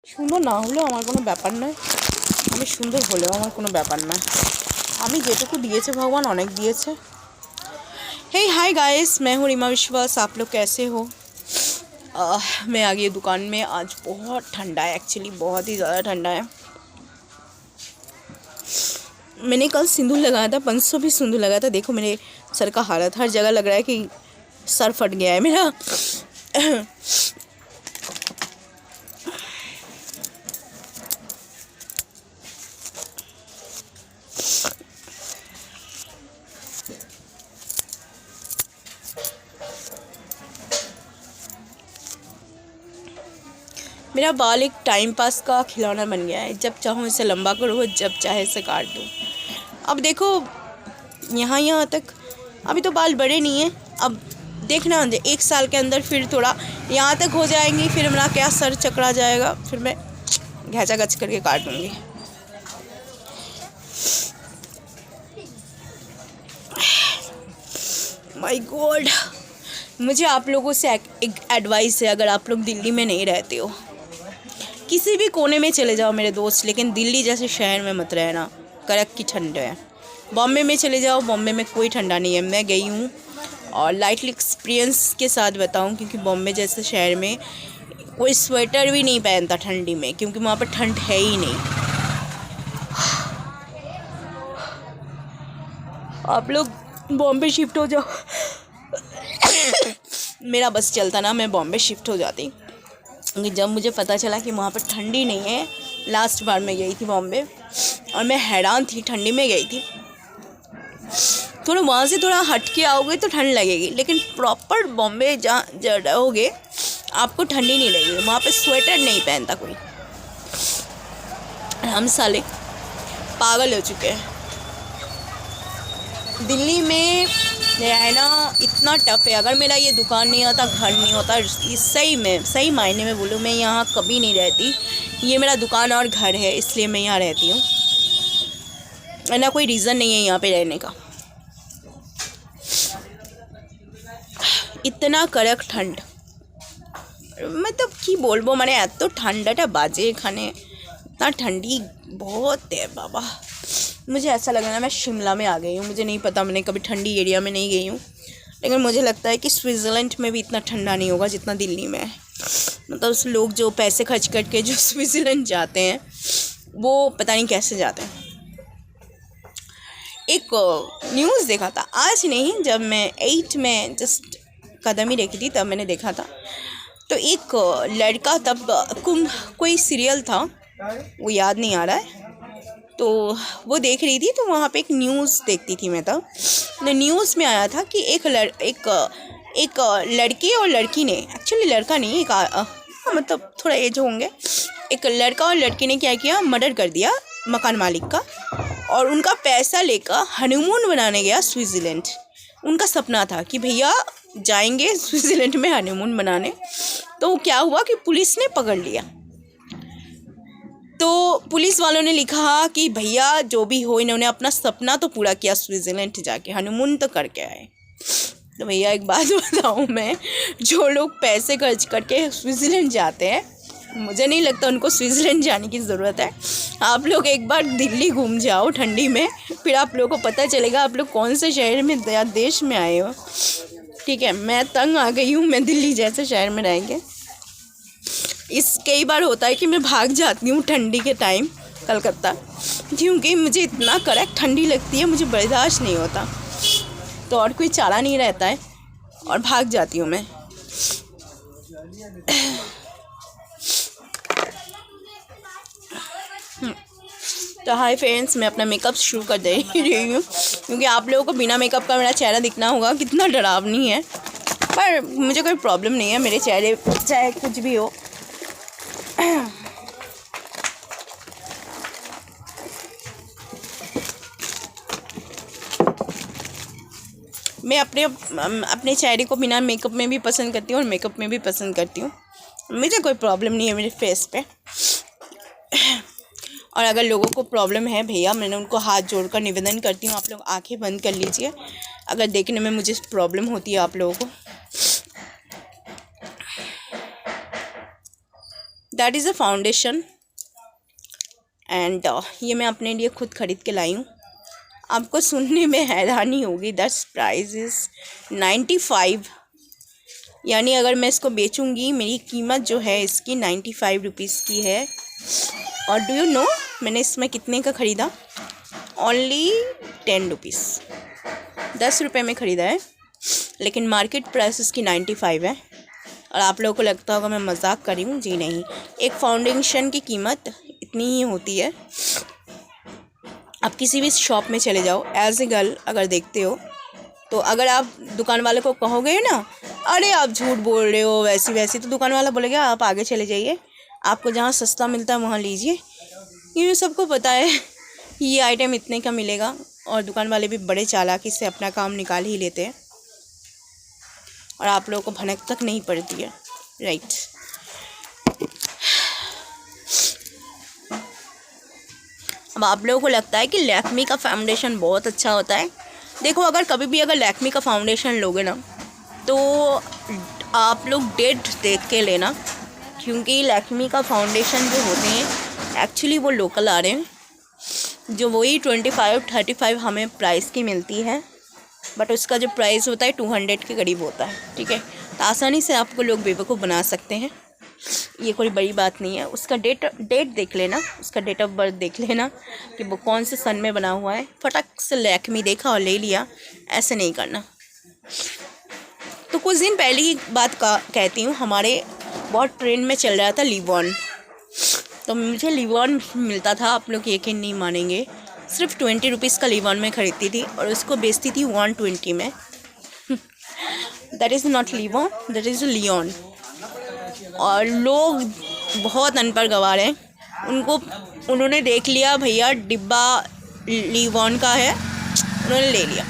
সুন্দর না হলেও আমার কোনো ব্যাপার নয়, আমি সুন্দর হলেও আমার কোনো ব্যাপার নয়। আমি যেটুকু दिएছে भगवान अनेक दिएছে। हे हाय गाइस, मैं हूँ रीमा विश्वास। आप लोग कैसे हो? मैं आ गई दुकान में। आज बहुत ठंडा है, एक्चुअली बहुत ही ज़्यादा ठंडा है। मैंने कल सिंदूर लगाया था, 500 भी सिंदूर लगाया था। देखो मेरे सर का हालत, हर जगह लग रहा है कि सर फट गया है मेरा। मेरा बाल एक टाइम पास का खिलौना बन गया है। जब चाहूँ इसे लंबा करो, जब चाहे इसे काट दूँ। अब देखो यहाँ तक, अभी तो बाल बड़े नहीं हैं। अब देखना 1 साल के अंदर फिर थोड़ा यहाँ तक हो जाएंगी, फिर मेरा क्या सर चकरा जाएगा, फिर मैं घैचा गच करके काट दूँगी। माय गॉड, मुझे आप लोगों से एक एडवाइस है। अगर आप लोग दिल्ली में नहीं रहते हो, किसी भी कोने में चले जाओ मेरे दोस्त, लेकिन दिल्ली जैसे शहर में मत रहना। कड़क की ठंड है। बॉम्बे में चले जाओ, बॉम्बे में कोई ठंडा नहीं है। मैं गई हूँ और लाइटली एक्सपीरियंस के साथ बताऊँ, क्योंकि बॉम्बे जैसे शहर में कोई स्वेटर भी नहीं पहनता ठंडी में, क्योंकि वहाँ पर ठंड है ही नहीं। आप लोग बॉम्बे शिफ्ट हो जाओ। मेरा बस चलता ना, मैं बॉम्बे शिफ्ट हो जाती, क्योंकि जब मुझे पता चला कि वहाँ पर ठंडी नहीं है। लास्ट बार मैं गई थी बॉम्बे और मैं हैरान थी, ठंडी में गई थी। थोड़ा वहाँ से थोड़ा हट के आओगे तो ठंड लगेगी, लेकिन प्रॉपर बॉम्बे जहाँ रहोगे आपको ठंडी नहीं लगेगी। वहाँ पे स्वेटर नहीं पहनता कोई। हम साले पागल हो चुके हैं। दिल्ली में रहना इतना टफ है। अगर मेरा ये दुकान नहीं होता, घर नहीं होता, सही मायने में बोलूँ, मैं यहाँ कभी नहीं रहती। ये मेरा दुकान और घर है, इसलिए मैं यहाँ रहती हूँ, ना कोई रीज़न नहीं है यहाँ पे रहने का। इतना कड़क ठंड, मतलब कि बोलबो माने एत ठंडाटा बाजे एखाने, इतना ठंडी बहुत है बाबा। मुझे ऐसा लग रहा है मैं शिमला में आ गई हूँ। मुझे नहीं पता, मैंने कभी ठंडी एरिया में नहीं गई हूँ, लेकिन मुझे लगता है कि स्विट्ज़रलैंड में भी इतना ठंडा नहीं होगा जितना दिल्ली में है। मतलब उस लोग जो पैसे खर्च करके जो स्विट्ज़रलैंड जाते हैं, वो पता नहीं कैसे जाते हैं। एक न्यूज़ देखा था, आज नहीं, जब मैं 8 में जस्ट कदम ही रखी थी तब मैंने देखा था। तो एक लड़का, तब कोई सीरियल था, वो याद नहीं आ रहा है, तो वो देख रही थी। तो वहाँ पे एक न्यूज़ देखती थी मैं तब। न्यूज़ में आया था कि एक लड़की और लड़की ने, एक्चुअली लड़का नहीं, मतलब थोड़ा एज होंगे, एक लड़का और लड़की ने क्या किया, मर्डर कर दिया मकान मालिक का, और उनका पैसा लेकर हनीमून बनाने गया स्विट्ज़रलैंड। उनका सपना था कि भैया जाएंगे स्विट्ज़रलैंड में हनीमून बनाने। तो क्या हुआ कि पुलिस ने पकड़ लिया। तो पुलिस वालों ने लिखा कि भैया जो भी हो, इन्होंने अपना सपना तो पूरा किया, स्विट्ज़रलैंड जाके हनीमून तो करके आए। तो भैया एक बात बताऊँ मैं, जो लोग पैसे खर्च करके स्विट्ज़रलैंड जाते हैं, मुझे नहीं लगता उनको स्विट्ज़रलैंड जाने की ज़रूरत है। आप लोग एक बार दिल्ली घूम जाओ ठंडी में, फिर आप लोगों को पता चलेगा आप लोग कौन से शहर में या देश में आए हो। ठीक है, मैं तंग आ गई हूँ, मैं दिल्ली जैसे शहर में रहेंगे। कई बार होता है कि मैं भाग जाती हूँ ठंडी के टाइम कलकत्ता, क्योंकि मुझे इतना कड़क ठंडी लगती है, मुझे बर्दाश्त नहीं होता। तो और कोई चारा नहीं रहता है और भाग जाती हूँ मैं। तो हाय फ्रेंड्स, मैं अपना मेकअप शुरू कर दे रही हूँ, क्योंकि आप लोगों को बिना मेकअप का मेरा चेहरा दिखना होगा कितना डरावनी है। पर मुझे कोई प्रॉब्लम नहीं है, मेरे चेहरे चाहे कुछ भी हो। मैं अपने चेहरे को बिना मेकअप में भी पसंद करती हूँ और मेकअप में भी पसंद करती हूँ। मुझे कोई प्रॉब्लम नहीं है मेरे फेस पे। और अगर लोगों को प्रॉब्लम है भैया, मैंने उनको हाथ जोड़कर निवेदन करती हूँ, आप लोग आंखें बंद कर लीजिए। अगर देखने में मुझे प्रॉब्लम होती है आप लोगों को, that is a foundation and ये मैं अपने लिए खुद ख़रीद के लाई हूँ। आपको सुनने में हैरानी होगी, दैट्स प्राइस इज़ 95। यानी अगर मैं इसको बेचूंगी, मेरी कीमत जो है इसकी 95 रुपीज़ की है। और डू यू नो मैंने इसमें कितने का ख़रीदा? ओनली 10 रुपीज़, 10 रुपये में ख़रीदा है, लेकिन मार्केट प्राइस इसकी 95 है। और आप लोगों को लगता होगा मैं मजाक कर रही हूँ, जी नहीं, एक फाउंडेशन की कीमत इतनी ही होती है। आप किसी भी शॉप में चले जाओ, एज ए गर्ल अगर देखते हो तो अगर आप दुकान वाले को कहोगे ना, अरे आप झूठ बोल रहे हो वैसी वैसी, तो दुकान वाला बोलेगा आप आगे चले जाइए, आपको जहाँ सस्ता मिलता है वहाँ लीजिए। ये सबको पता है ये आइटम इतने का मिलेगा, और दुकान वाले भी बड़े चालाकी से अपना काम निकाल ही लेते हैं और आप लोगों को भनक तक नहीं पड़ती है, राइट। अब आप लोगों को लगता है कि लैक्मी का फाउंडेशन बहुत अच्छा होता है। देखो, अगर कभी भी अगर लैक्मी का फाउंडेशन लोगे ना, तो आप लोग डेट देख के लेना, क्योंकि लैक्मी का फाउंडेशन जो होते हैं एक्चुअली वो लोकल आ रहे हैं, जो वही 25-35 हमें प्राइस की मिलती है, बट उसका जो प्राइस होता है 200 के करीब होता है, ठीक है। तो आसानी से आपको लोग बेवकूफ़ बना सकते हैं, ये कोई बड़ी बात नहीं है। उसका डेट देख लेना, उसका डेट ऑफ बर्थ देख लेना कि वो कौन से सन में बना हुआ है। फटक से लैक्मी देखा और ले लिया, ऐसे नहीं करना। तो कुछ दिन पहले की बात कहती हूँ, हमारे बहुत ट्रेंड में चल रहा था लिवॉन। तो मुझे लिवॉन मिलता था, आप लोग यकीन नहीं मानेंगे, सिर्फ 20 रुपीज़ का लिवॉन में ख़रीदती थी और उसको बेचती थी 120 में। That is not Livon, that is Leon. और लोग बहुत अनपढ़ गवार हैं, उन्होंने देख लिया भैया डिब्बा लिवॉन का है, उन्होंने ले लिया।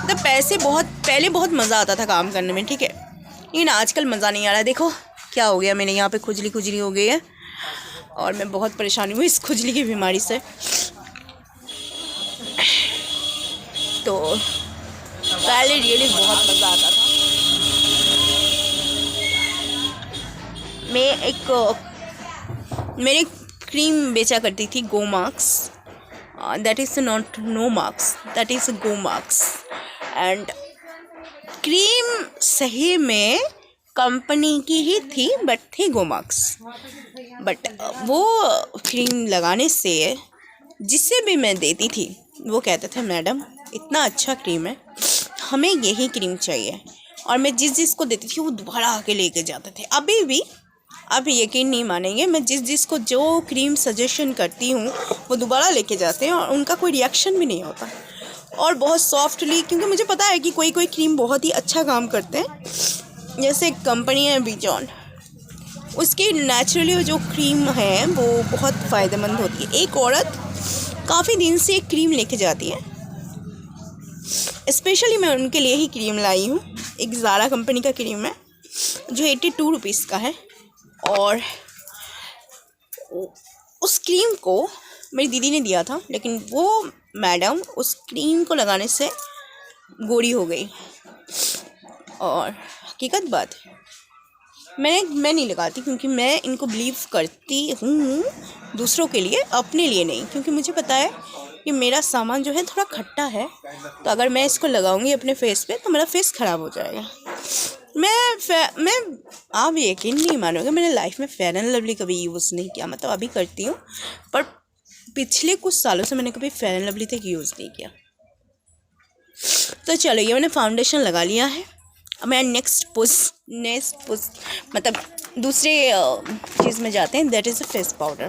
तो पहले बहुत मज़ा आता था काम करने में, ठीक है, लेकिन आजकल मज़ा नहीं आ रहा। देखो क्या हो गया, मेरे यहाँ पे खुजली हो गई है और मैं बहुत परेशानी हुई इस खुजली की बीमारी से। तो पहले रियली बहुत मज़ा आता था। मेरी क्रीम बेचा करती थी Gomarks, that is not no marks, that is Gomarks. And cream सही में कंपनी की ही थी, बट थी गोमार्क्स। बट वो क्रीम लगाने से जिसे भी मैं देती थी वो कहते थे मैडम इतना अच्छा क्रीम है, हमें यही क्रीम चाहिए। और मैं जिस को देती थी वो दोबारा आके लेके जाते थे। अभी भी आप यकीन नहीं मानेंगे, मैं जिस को जो क्रीम सजेशन करती हूँ वो दोबारा लेके जाते हैं और उनका कोई रिएक्शन भी नहीं होता, और बहुत सॉफ्टली, क्योंकि मुझे पता है कि कोई क्रीम बहुत ही अच्छा काम करते हैं। जैसे एक कंपनी है बीजॉन, उसकी नेचुरली जो क्रीम है वो बहुत फ़ायदेमंद होती है। एक औरत काफ़ी दिन से एक क्रीम लेके जाती है, स्पेशली मैं उनके लिए ही क्रीम लाई हूँ। एक ज़ारा कंपनी का क्रीम है जो 82 रुपीज़ का है, और उस क्रीम को मेरी दीदी ने दिया था, लेकिन वो मैडम उस क्रीम को लगाने से गोरी हो गई। और हकीकत बात है, मैं नहीं लगाती, क्योंकि मैं इनको बिलीव करती हूँ दूसरों के लिए, अपने लिए नहीं, क्योंकि मुझे पता है कि मेरा सामान जो है थोड़ा खट्टा है, तो अगर मैं इसको लगाऊंगी अपने फेस पे तो मेरा फेस ख़राब हो जाएगा। मैं आप यकीन नहीं मानोगे, मैंने लाइफ में फेयर एंड लवली कभी यूज़ नहीं किया, मतलब अभी करती हूँ, पर पिछले कुछ सालों से मैंने कभी फेयर एंड लवली तक यूज़ नहीं किया। तो चलो, ये मैंने फाउंडेशन लगा लिया है। अब मैं नेक्स्ट पुश मतलब दूसरे चीज़ में जाते हैं, that is a face powder.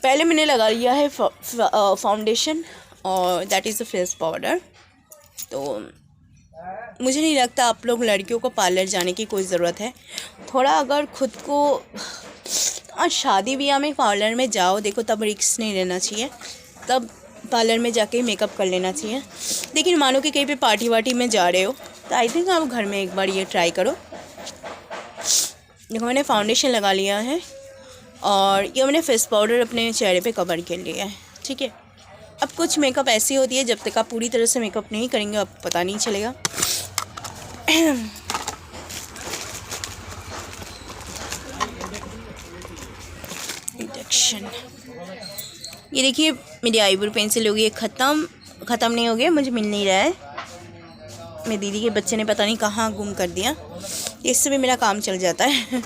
पहले मैंने लगा लिया है फाउंडेशन और that is a face powder. तो मुझे नहीं लगता आप लोग लड़कियों को पार्लर जाने की कोई ज़रूरत है। थोड़ा अगर खुद को शादी ब्याह में पार्लर में जाओ, देखो तब रिस्क नहीं लेना चाहिए, तब पार्लर में जाके मेकअप कर लेना चाहिए। लेकिन मानो कि कहीं पे पार्टी वार्टी में जा रहे हो तो आई थिंक आप घर में एक बार ये ट्राई करो। देखो मैंने फाउंडेशन लगा लिया है और ये मैंने फेस पाउडर अपने चेहरे पे कवर कर लिया है, ठीक है। अब कुछ मेकअप ऐसी होती है जब तक आप पूरी तरह से मेकअप नहीं करेंगे आपको पता नहीं चलेगा। कलेक्शन। ये देखिए मेरी आईब्रो पेंसिल हो गई है ख़त्म नहीं हो गया, मुझे मिल नहीं रहा है। मेरी दीदी के बच्चे ने पता नहीं कहाँ गुम कर दिया। इससे भी मेरा काम चल जाता है।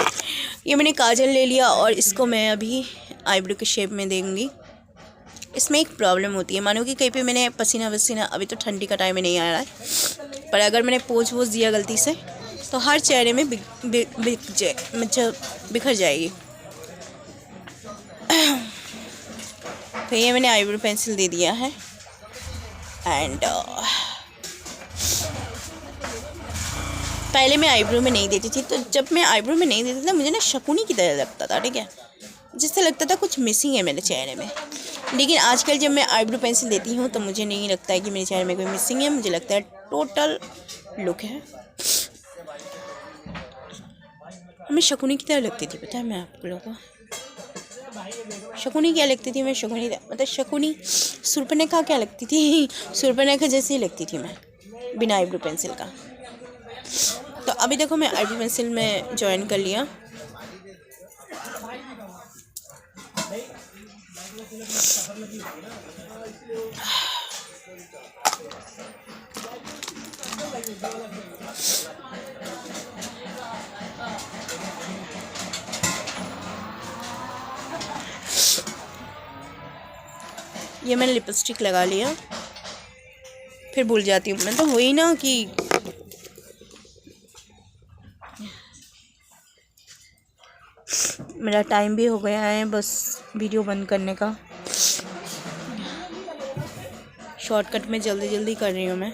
ये मैंने काजल ले लिया और इसको मैं अभी आईब्रो के शेप में देंगी। इसमें एक प्रॉब्लम होती है, मानो कि कहीं पे मैंने पसीना वसीना, अभी तो ठंडी का टाइम में नहीं आ रहा है, पर अगर मैंने पोंछ वोछ दिया गलती से तो हर चेहरे में बिखर जाएगी। तो ये मैंने आईब्रो पेंसिल दे दिया है एंड पहले मैं आईब्रो में नहीं देती थी, तो जब मैं आईब्रो में नहीं देती था मुझे ना शकुनी की तरह लगता था, ठीक है, जिससे लगता था कुछ मिसिंग है मेरे चेहरे में। लेकिन आजकल जब मैं आईब्रो पेंसिल देती हूँ तो मुझे नहीं लगता है कि मेरे चेहरे में कोई मिसिंग है, मुझे लगता है टोटल लुक है। मैं शकुनी की तरह लगती थी, पता है मैं आप लोगों को शकुनी क्या लगती थी? मैं शकुनी मतलब शकुनी सुर्पणखा क्या लगती थी? सुर्पणखा जैसी लगती थी मैं बिना आईब्रो पेंसिल का। तो अभी देखो मैं आईब्रो पेंसिल में ज्वाइन कर लिया। ये मैंने लिपस्टिक लगा लिया, फिर भूल जाती हूँ मैं, तो वही ना कि मेरा टाइम भी हो गया है बस वीडियो बंद करने का। शॉर्टकट में जल्दी जल्दी कर रही हूँ मैं।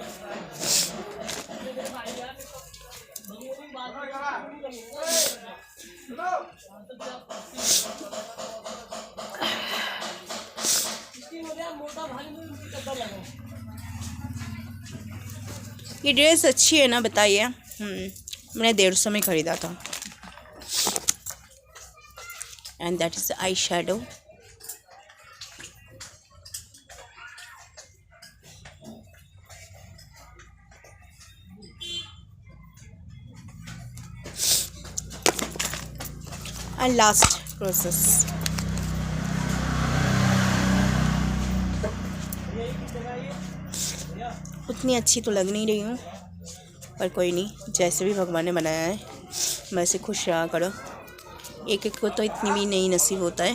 ये ड्रेस अच्छी है ना, बताइए। मैंने 150 में ख़रीदा था। And that is eye shadow. And last process. उतनी अच्छी तो लग नहीं रही हूँ, पर कोई नहीं, जैसे भी भगवान ने बनाया है वैसे खुश रहा करो। एक एक को तो इतनी भी नहीं नसीब होता है।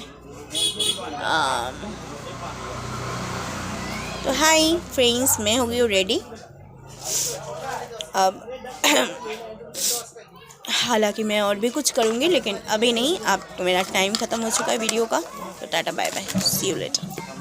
तो हाय फ्रेंड्स, मैं हो गई हूँ रेडी। अब हालांकि मैं और भी कुछ करूँगी, लेकिन अभी नहीं। अब तो मेरा टाइम ख़त्म हो चुका है वीडियो का। तो tata bye bye, see you letter.